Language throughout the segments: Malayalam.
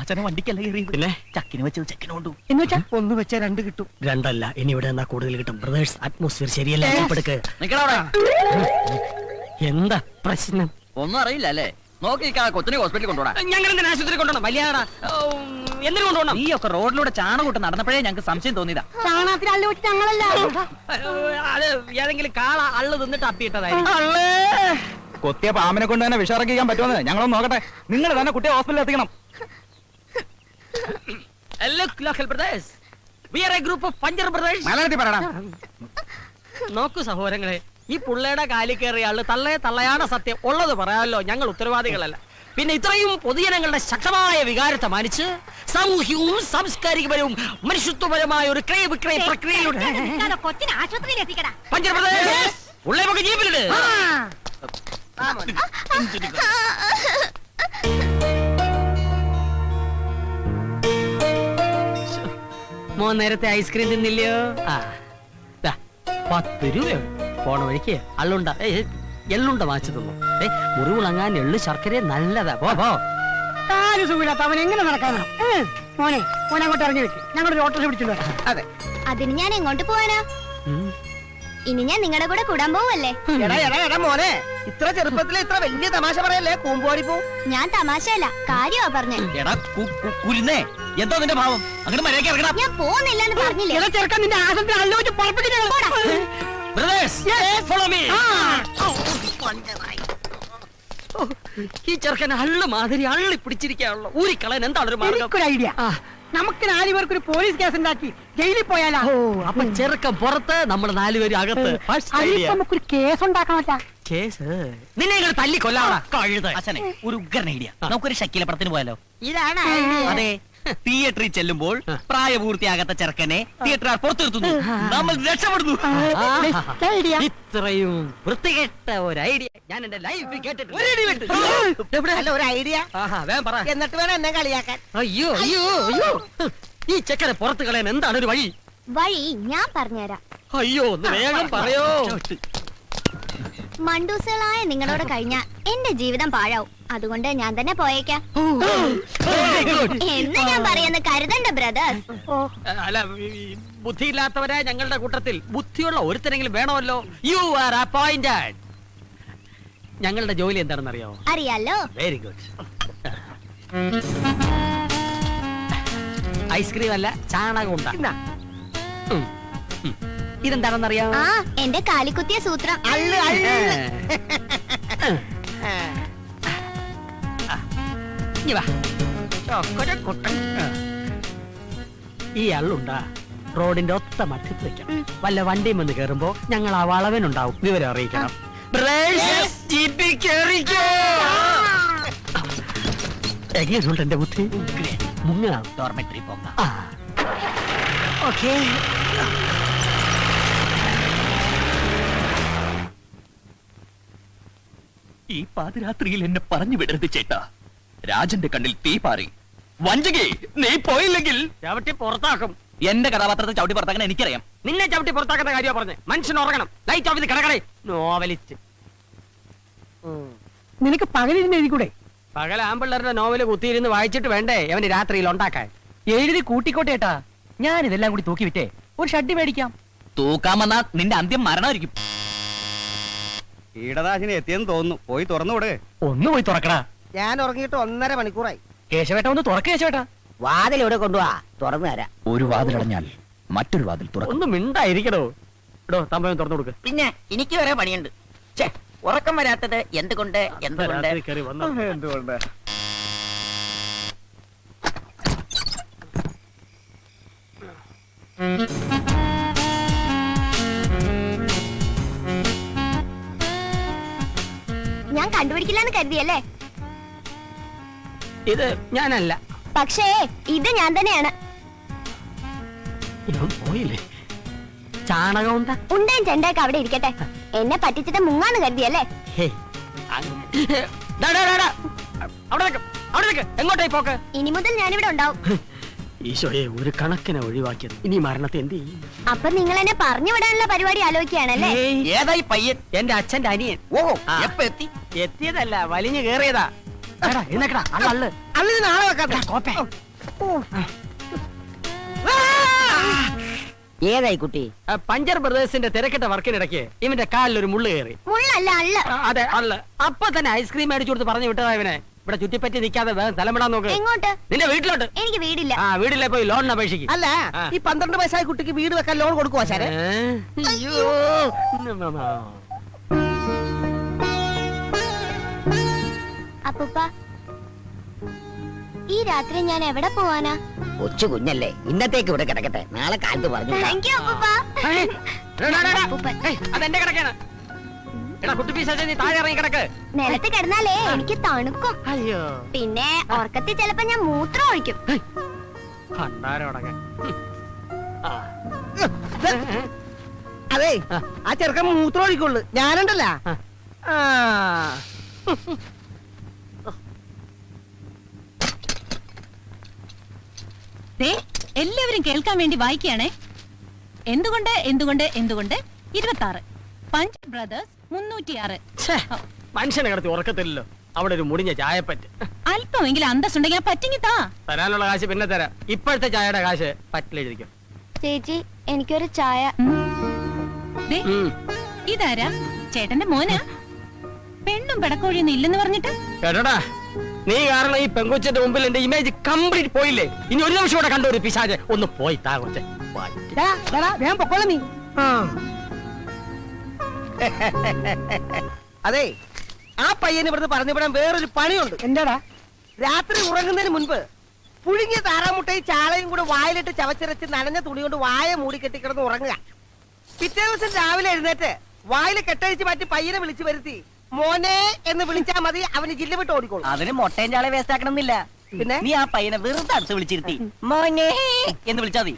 അച്ഛനെ വണ്ടിക്കല്ല കയറിയത്. പിന്നെ ചക്കിന് വെച്ചത് ചെക്കിന് കൊണ്ടു. എന്ന് വെച്ചാ 1 വെച്ചാൽ 2 കിട്ടും. 2 അല്ല, ഇനി ഇവിടെ എന്നാ കൂടുതൽ കിട്ടും. ബ്രദേഴ്സ്, അറ്റ്മോസ്ഫിയർ ശരിയല്ല. എന്താ പ്രശ്നം? ഒന്നും അറിയില്ല അല്ലേ? നോക്കി കൊച്ചിനെ ഹോസ്പിറ്റലിൽ കൊണ്ടുപോടാ. ഞങ്ങൾ എന്തിനാ ആശുപത്രി കൊണ്ടുപോകണം? വലിയാടാ എന്തിനു കൊണ്ടുപോകണം? ഈ ഒക്കെ റോഡിലൂടെ ചാണകൂട്ട് നടന്നപ്പോഴേ ഞങ്ങൾക്ക് സംശയം തോന്നിയതാ. ചാണകത്തിന് അള്ളു വെച്ച് ഞങ്ങളല്ല. അത് ഏതെങ്കിലും കാള അള്ളു തിന്നിട്ട് അപ്പിയിട്ടതായിരിക്കും. കൊത്തിയ പാമ്പിനെ കൊണ്ട് തന്നെ വിഷറക്കിക്കാൻ പറ്റുമെന്ന് ഞങ്ങളൊന്ന് നോക്കട്ടെ. നിങ്ങൾ തന്നെ കുട്ടിയെ ഹോസ്പിറ്റലിൽ എത്തിക്കണം. നോക്കൂ സഹോദരങ്ങളെ, ഈ പുള്ളയുടെ കാലിൽ കയറിയ ആള് തള്ളയാണ് സത്യം. ഉള്ളത് പറയാമല്ലോ, ഞങ്ങൾ ഉത്തരവാദികളല്ല. പിന്നെ ഇത്രയും പൊതുജനങ്ങളുടെ ശക്തമായ വികാരത്തെ മാനിച്ച് സാമൂഹ്യവും സാംസ്കാരികപരവും മനുഷ്യത്വപരമായ ഒരു ക്രയ വിക്രയ പ്രക്രിയയിലൂടെ ഉള്ളേപ്പൊക്കെ ജീപ്പിലിട്. മോൻ നേരത്തെ ഐസ്ക്രീം തിന്നില്ലയോ? 10 രൂപയോ? പോണ വഴിക്ക് അള്ളുണ്ട എള്ളുണ്ട വാങ്ങിച്ചു തന്നു. മുറിവുളങ്ങാൻ എള്ളു ശർക്കര നല്ലതാ. പോ. സുഖമില്ലാത്ത അവൻ എങ്ങനെ നടക്കാനാ? മോനെ അങ്ങോട്ട് ഇറങ്ങി വെക്ക്. ഞങ്ങളൊരു ഓട്ടോ പിടിച്ചിട്ട് വരാം. അതെ, അതിന് ഞാൻ എങ്ങോട്ട് പോവാനാ? ഇനി ഞാൻ നിങ്ങളുടെ കൂടെ കൂടാൻ പോവല്ലേ? മോനെ, ഇത്ര ചെറുപ്പത്തില് ഇത്ര വലിയ തമാശ പറയല്ലേ. കൂമ്പോടിപ്പോ ഞാൻ തമാശയല്ല, കാര്യമാ പറഞ്ഞേ. എന്തോ നിന്റെ ഭാവം? അങ്ങനെ മര്യാദയ്ക്ക് ഇറങ്ങണം. ഞാൻ പോകുന്നില്ലെന്ന് പറഞ്ഞില്ലേ? ചെറുക്കാൻ നിന്റെ ആശുപത്രി അല്ലോച്ച് ഈ ചെറുക്കൻ അള്ളു മാതിരി അള്ളി പിടിച്ചിരിക്കാനുള്ള ഊരിക്കളയാൻ എന്താണ് ഒരു മാർഗം? ഐഡിയ. നമുക്ക് 4 പേർക്കൊരു പോലീസ് കേസ് ഉണ്ടാക്കി ജയിലിൽ പോയാലോ? അപ്പൊ ചെറുക്കൻ പുറത്ത്, നമ്മൾ 4 പേര് അകത്ത്. നമുക്കൊരു കേസ് ഉണ്ടാക്കാമല്ല. കേസ് നിന്നെ ഇങ്ങനെ തല്ലി കൊല്ലാടാ കഴുത. അച്ഛനെ ഒരു ഉഗ്രൻ ഐഡിയ. നമുക്കൊരു ഷക്കീലപ്പുറത്തിന് പോയാലോ? ഇതാണ് അതെ, തിയേറ്ററിൽ ചെല്ലുമ്പോൾ പ്രായപൂർത്തിയാകാത്ത ചെറുക്കനെ തിയേറ്ററുകാർ പുറത്തിരുത്തുന്നു, നമ്മൾ രക്ഷപ്പെടുന്നു. ഇത്രയും വൃത്തികെട്ട ഒരു ഐഡിയ ഞാൻ എന്റെ ലൈഫിൽ കേട്ടിട്ടുണ്ട്. ഒരു ഐഡിയ വേഗം പറ, എന്നിട്ട് വേണം എന്നെ കളിയാക്കാൻ. അയ്യോ ഈ ചെക്കനെ പുറത്ത് കളയാൻ എന്താണ് ഒരു വഴി? വഴി ഞാൻ പറഞ്ഞുതരാം. അയ്യോ ഒന്ന് വേഗം പറയോ. മണ്ടൂസുകളായ നിങ്ങളോട് കഴിഞ്ഞാൽ എന്റെ ജീവിതം പാഴാവും. അതുകൊണ്ട് ഞാൻ തന്നെ പോയേക്കാം എന്ന് ഞാൻ പറയുന്ന കരുതണ്ട ബ്രദേഴ്സ്. അല്ല, ബുദ്ധിയില്ലാത്തവരെ ഞങ്ങളുടെ കൂട്ടത്തിൽ ബുദ്ധിയുള്ള ഒരുത്തരെങ്കിലും വേണമല്ലോ. You are appointed. ഞങ്ങളുടെ ജോലി എന്താണെന്ന് അറിയാമോ? അറിയാലോ. Very good. ഐസ്ക്രീം അല്ല, ചാണകം ഉണ്ടാ. ഇതെന്താണെന്നറിയാമോ? ആ, എന്റെ കാലിക്കുത്തിയ സൂത്രം. ഈ അള്ളുണ്ടാ റോഡിന്റെ ഒത്ത മറ്റത്ത് വെക്കണം. വല്ല വണ്ടിയും വന്ന് കേറുമ്പോ ഞങ്ങൾ ആ വളവനുണ്ടാവും, വിവരം അറിയിക്കണം. എങ്ങനെയുണ്ട് എന്റെ ബുദ്ധി? മുങ്ങാം. ഡോർമെട്രി പോകാം. ഓക്കേ. ഈ പാതിരാത്രിയിൽ എന്നെ പറഞ്ഞു വിടരുത് ചേട്ടാ. രാജന്റെ കണ്ണിൽ തീ പാറി. വഞ്ചകി, നീ പോയില്ലെങ്കിൽ ചവിട്ടി പുറത്താക്കും. എന്റെ കഥാപാത്രത്തെ ചവിട്ടി പുറത്താക്കാൻ എനിക്കറിയാം. നിന്നെ ചവിട്ടി പുറത്താക്കുന്ന കാര്യം പറഞ്ഞേ. മനുഷ്യൻ ഉറങ്ങണം. ലൈറ്റ് ഓഫ് ചെയ്ത് കിടക്കണേ. നോവലിസ്റ്റ്. നിനക്ക് പകലിരുന്ന് എഴുതിക്കൂടെ? പകൽ ആമ്പിള്ളേരുടെ നോവല് കുത്തിയിരുന്ന് വായിച്ചിട്ട് വേണ്ടേ അവന് രാത്രിയിൽ ഉണ്ടാക്കാൻ? എഴുതി കൂട്ടിക്കോട്ടെ ഏട്ടാ. ഞാൻ ഇതെല്ലാം കൂടി തൂക്കി വിട്ടേ ഒരു ഷഡ്ഡി മേടിക്കാം. തൂക്കാമെന്നാ നിന്റെ അന്ത്യം മരണമായിരിക്കും. കീടനാശിനി എത്തിയെന്ന് തോന്നുന്നു. പോയി തുറന്നുവിട്. ഒന്ന് പോയി തുറക്കടാ. ഞാൻ ഉറങ്ങിയിട്ട് 1.5 മണിക്കൂറായി. കേശവേട്ട ഒന്ന് തുറക്ക. കേശവേട്ടാ, വാതിൽ ഇവിടെ കൊണ്ടുപോവാ, തുറന്നു തരാം. ഒരു വാതിലടഞ്ഞാൽ മറ്റൊരു വാതിൽ തുറക്കും. ഒന്ന് മിണ്ടായിരിക്കണോ? ഇടോ, തമ്പയം തുറന്നു കൊടുക്ക്. പിന്നെ എനിക്ക് വരെ പണിയുണ്ട്. ഉറക്കം വരാത്തത് എന്തുകൊണ്ട്? എന്തുകൊണ്ട്? ഞാൻ കണ്ടുപിടിക്കില്ലെന്ന് കരുതിയല്ലേ? ഇത് ഞാനല്ല. പക്ഷേ ഇത് ഞാൻ തന്നെയാണ്. പോയില്ലേ? ചാണകം ഉണ്ടേൻ ചെണ്ടയൊക്കെ അവിടെ ഇരിക്കട്ടെ. എന്നെ പറ്റിച്ചിട്ട് മുങ്ങാന്ന് കരുതിയല്ലേ? എങ്ങോട്ടായി പോക്ക്? ഇനി മുതൽ ഞാനിവിടെ ഉണ്ടാവും. ഈശോയെ, ഒരു കണക്കിനെ ഒഴിവാക്കിയത്. ഇനി മരണത്തെ എന്ത് ചെയ്യും? അപ്പൊ നിങ്ങൾ എന്നെ പറഞ്ഞു വിടാനുള്ള പരിപാടി ആലോചിക്കുകയാണല്ലേ? ഏതായി പയ്യൻ? എന്റെ അച്ഛന്റെ അനിയൻ. ഓ, എപ്പ എത്തി? എത്തിയതല്ല, വലിഞ്ഞു കേറിയതാ. അള്ളിന് നാളെ വെക്കാത്ത കോപ്പേ. ഏതായി കുട്ടി? പഞ്ചർ ബ്രദേഴ്സിന്റെ തിരക്കിട്ട വർക്കിനിടയ്ക്ക് ഇവന്റെ കാലിൽ ഒരു മുള്ളു കയറി. മുള്ളല്ല അള്ള. അതെ അല്ല. അപ്പൊ തന്നെ ഐസ്ക്രീം മേടിച്ചു കൊടുത്ത് പറഞ്ഞു വിട്ടതാ ഇവനെ. ഇവിടെ ചുറ്റിപ്പറ്റി നിൽക്കാതെ വേഗം തലമിടാൻ നോക്ക്. എങ്ങോട്ട്? നിന്റെ വീട്ടിലോട്ട്. എനിക്ക് വീടില്ല. ആ വീട്ടിലെ പോയി ലോണിന് അപേക്ഷിക്കും. അല്ല, ഈ 12 വയസ്സായ കുട്ടിക്ക് വീട് വെക്കാൻ ലോൺ കൊടുക്കുവോ സാറേ? അയ്യോ. അപ്പൂപ്പ, ഈ രാത്രി ഞാൻ എവിടെ പോവാനാ? കൊച്ചു കുഞ്ഞല്ലേ, ഇന്നത്തേക്ക് ഇവിടെ കിടക്കട്ടെ, നാളെ കാലത്ത് പറഞ്ഞു. താങ്ക് യു അപ്പൂപ്പ. അപ്പൂപ്പൻ. അതെന്റെ കിടക്കാണ്. എടാ കുട്ടി പീസാ, നീ താഴെ ഇറങ്ങി കിടക്ക്. നിലത്ത് കിടന്നാലേ എനിക്ക് തണുക്കും. അയ്യോ. പിന്നെ ഉറക്കത്തിൽ ചിലപ്പോ ഞാൻ മൂത്രം ഒഴിക്കും. ഭണ്ഡാരമടങ്ങ. അതെ, ആ ചെറുക്കൻ മൂത്രം ഒഴിക്കുള്ളു, ഞാനുണ്ടല്ല. എല്ലാവരും കേൾക്കാൻ വേണ്ടി വായിക്കുകയാണേ. എന്തുകൊണ്ട് എന്തുകൊണ്ട് എന്തുകൊണ്ട് 26 പഞ്ച് ബ്രദേഴ്സ് 306. മനുഷ്യനെ കിടത്തി ഉറക്കത്തില്ലല്ലോ. അവിടെ ഒരു മുടിഞ്ഞ ചായപ്പറ്റ്. അല്പമെങ്കിലും അന്തസ്സുണ്ടെങ്കിൽ ആ പറ്റിങ്ങി താ. തരാനുള്ള കാശ് പിന്നെ തരാം. ഇപ്പോഴത്തെ ചായയുടെ കാശ് പറ്റിലെഴുതിക്കും. ചേച്ചി, എനിക്കൊരു ചായ. ദേ, ഇതാരാ? ചേട്ടന്റെ മോനാ? പെണ്ണും പെടക്കോഴിയൊന്നും ഇല്ലെന്ന് പറഞ്ഞിട്ട്. കേട്ടോടാ, നീ കാരണം ഈ പെങ്കൊച്ചിന്റെ മുമ്പിൽ എന്റെ ഇമേജ് കംപ്ലീറ്റ് പോയില്ലേ. ഇനി ഒരു നിമിഷം കൂടെ കണ്ടു ഒരു പിശാച്. ഒന്ന് പോയി താ കൊച്ചെ. വേഗം പൊക്കോളൂ നീ. അതെ, ആ പയ്യന് ഇവിടുന്ന് പറഞ്ഞു വിടാൻ വേറൊരു പണിയുണ്ട്. എന്താടാ? രാത്രി ഉറങ്ങുന്നതിന് മുൻപ് പുഴുങ്ങിയ താറാമുട്ടയും ചാളയും കൂടെ വായിലിട്ട് ചവച്ചിരച്ച് നനഞ്ഞ തുണി കൊണ്ട് വായ മൂടി കെട്ടിക്കിടന്ന് ഉറങ്ങുക. പിറ്റേ ദിവസം രാവിലെ എഴുന്നേറ്റ് വായിൽ കെട്ടഴിച്ച് മാറ്റി പയ്യനെ വിളിച്ചു വരുത്തി മോനെ എന്ന് വിളിച്ചാൽ മതി, അവന് ജില്ല വിട്ട് ഓടിക്കോളും. അതിന് മുട്ടയും ചാളെ വേസ്റ്റ് ആക്കണമെന്നില്ല. പിന്നെ നീ ആ പയ്യനെ വെറുതെ അടുത്ത് വിളിച്ചിരുത്തി മോനെ എന്ന് വിളിച്ചാ മതി.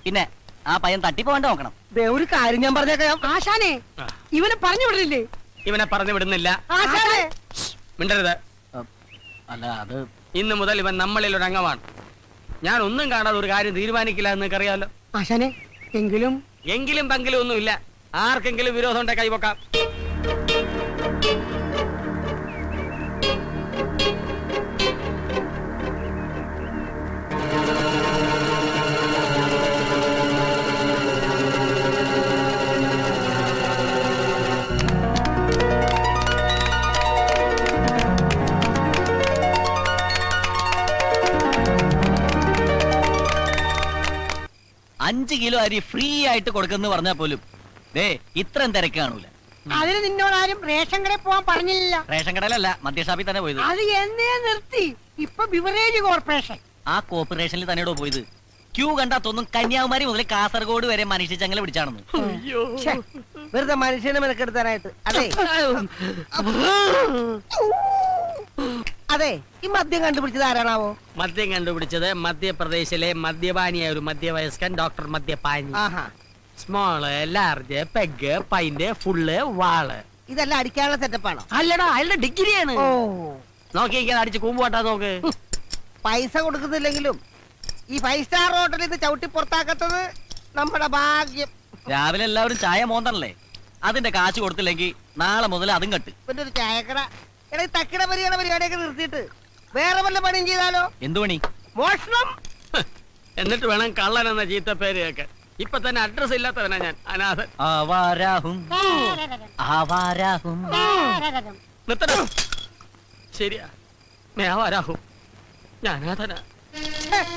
പിന്നെ ആ പയ്യൻ തട്ടിപ്പോണ്ട് നോക്കണം. ഒരു കാര്യം ഞാൻ പറഞ്ഞേക്കാം. ആശാനെ, ഇവനെ പറഞ്ഞു വിടലില്ലേ? ഇവനെ പറഞ്ഞു വിടുന്നില്ല. ആശാനെ, മിണ്ടരുത്. അല്ല, അത് ഇന്ന് മുതൽ ഇവൻ നമ്മളിൽ ഒരു അംഗമാണ്. ഞാൻ ഒന്നും കാണാതെ ഒരു കാര്യം തീരുമാനിക്കില്ല എന്ന് അറിയാലോ. ആശാനെ, എങ്കിലും പങ്കിലും ഒന്നുമില്ല. ആർക്കെങ്കിലും വിരോധം ഉണ്ടെ കൈവക്കാം. അഞ്ച് കിലോ അരി ഫ്രീ ആയിട്ട് കൊടുക്കുന്ന പറഞ്ഞാ പോലും ഇത്രയും തിരക്ക് കാണൂല. അതിന് നിന്നോടാരും റേഷൻ കടയിൽ പോവാൻ പറഞ്ഞില്ല. റേഷൻ കടയിലല്ല, മദ്യഷാപ്പിൽ തന്നെ പോയത്. അത് എന്നേ നിർത്തി. ഇപ്പൊ ബിവറേജ് കോർപ്പറേഷൻ. ആ കോർപ്പറേഷനിൽ തന്നെയോ പോയത്. ക്യൂ കണ്ടാ തോന്നും കന്യാകുമാരി മുതൽ കാസർഗോഡ് വരെ മനുഷ്യ ചങ്ങല പിടിച്ചാണെന്ന്. വെറുതെ മനുഷ്യനെ മെനക്കെടുത്താനായിട്ട്. അതെ അതെ, ഈ മദ്യം കണ്ടുപിടിച്ചത് ആരാണാവോ? മദ്യം കണ്ടുപിടിച്ചത് മധ്യപ്രദേശിലെ മദ്യപാനിയായ ഒരു മധ്യവയസ്കൻ ഡോക്ടർ മദ്യപാനി. Small, large, peg, pint, full, വാള്. ഇതെല്ലാം അടിക്കാനുള്ള സെറ്റപ്പാണോ? അല്ലടാ, അയാളുടെ ഡിഗ്രിയാണ്. നോക്കിയിരിക്കാൻ അടിച്ച് കൂമ്പുവാട്ടാ നോക്ക്. പൈസ കൊടുക്കുന്നില്ലെങ്കിലും ഈ 5 സ്റ്റാർ ഹോട്ടലിൽ നിന്ന് ചവിട്ടി പുറത്താക്കത്തത് നമ്മുടെ ഭാഗ്യം. രാവിലെ എല്ലാവരും ചായ മോന്തണല്ലേ, അതിന്റെ കാശ് കൊടുത്തില്ലെങ്കിൽ നാളെ മുതൽ അതും കട്ട്. പിന്നെ ഒരു ചായക്കട. എടാ, തക്കിട പരിപാടിയൊക്കെ നിർത്തിയിട്ട് വേറെ വല്ല പണിയും ചെയ്താലോ? എന്തു പണി? മോഷണം. എന്നിട്ട് വേണം കള്ളൻ എന്ന ചീത്ത പേര് കേൾക്കാൻ. ഇപ്പൊ തന്നെ അഡ്രസ് ഇല്ലാത്തവനാ ഞാൻ, അനാഥൻ. നിർത്തണം. ശരിയാ, മേവാരാഹും. ഞാൻ അനാഥനാ.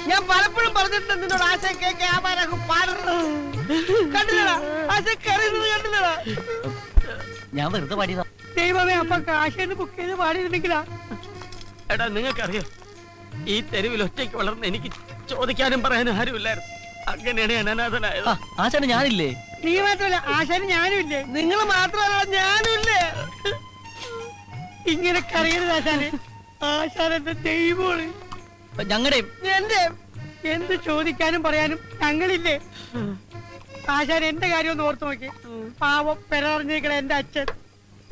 ഞാൻ പലപ്പോഴും പറഞ്ഞിട്ടുണ്ട് നിന്നോട്, ആശ കേക്ക് ആവാരാഹും പാടുന്നത് കണ്ടില്ലടാ. ആശ കറിയുന്നത് കണ്ടില്ലടാ. ഞാൻ വെറുതെ പാടിയതാ. ദൈവമേ, അപ്പൊ കാശേന്ന് ബുക്ക് ചെയ്ത് പാടിയിരുന്നെങ്കിലാ. എടാ, നിങ്ങൾക്കറിയോ, ഈ തെരുവിൽ ഒറ്റയ്ക്ക് വളർന്ന് എനിക്ക് ചോദിക്കാനും പറയാനും ആരുമില്ലായിരുന്നു. അങ്ങനെയാണ് ഞാൻ അനാഥനായത്. ആശാന് ഞാനില്ലേ? നീ മാത്രമല്ല, ആശാന് ഞാനും ഇല്ലേ? നിങ്ങൾ മാത്രമല്ല, ഞാനും ഇല്ലേ? ഇങ്ങനെ കറിയരുത് ആശാന്. ആശാൻ എന്റെ ദൈവമാണ്. ഞങ്ങളുടെ എന്റെ എന്ത് ചോദിക്കാനും പറയാനും ഞങ്ങളില്ലേ? ആശാൻ എന്റെ കാര്യം ഒന്ന് ഓർത്ത് നോക്കി. പാവം പെരറിഞ്ഞിരിക്കണ എന്റെ അച്ഛൻ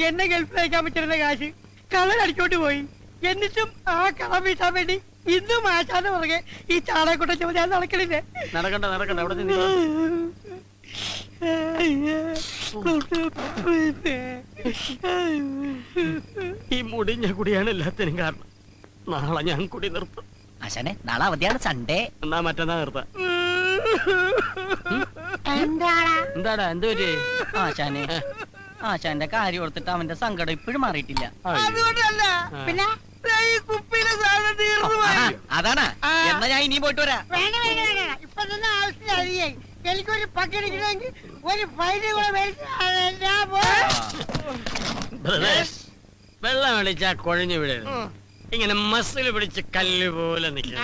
എന്നെ ഗൾഫിൽ അയക്കാൻ പറ്റുന്ന കാശ് കള്ളനടിച്ചോട്ട് പോയി. എന്നിട്ടും ആ കളം വീട്ടാൻ വേണ്ടി ഇന്നും ആശാന്റെ പുറകെ ഈ ചാണകക്കൊട്ട ചുമ ഞാൻ നടക്കണില്ലേ? നടക്കണ്ട നടക്കണ്ട, അവിടെ നിന്ന് ഈ മുടിഞ്ഞ കുടിയാണ് എല്ലാത്തിനും കാരണം. നാളെ ഞാൻ കുടി നിർത്തും. ആശാനെ നാളെ അവധിയാണ്, സൺഡേ. എന്നാ മറ്റന്നാ നിർത്താം. എന്താടാ എന്താടാ എന്ത് പറ്റി? ആശാനെ ആശാന്റെ കാര്യം ഓർത്തിട്ട് അവന്റെ സങ്കടം ഇപ്പോഴും മാറിയിട്ടില്ല. അതുകൊണ്ടല്ല, പിന്നെ ദേ ഈ കുപ്പിയിലെ സാധനം തീർന്നു പോയി. അതാണ്. എന്നാ ഞാൻ ഇനിയും പോയിട്ട് വരാം. വേണ്ട വേണ്ട വേണ്ട, ഇപ്പൊ തന്നെ ആവശ്യമില്ല. എനിക്കൊരു പക്കെടുക്കണമെങ്കിൽ ഒരു ഫൈന് കൂടെ മേടിച്ച് ഞാൻ വെള്ളം വിളിച്ചാ കൊഴഞ്ഞു വിടരുത്. ഇങ്ങനെ മസിൽ പിടിച്ച് കല്ല് പോലെ നിൽക്കണം.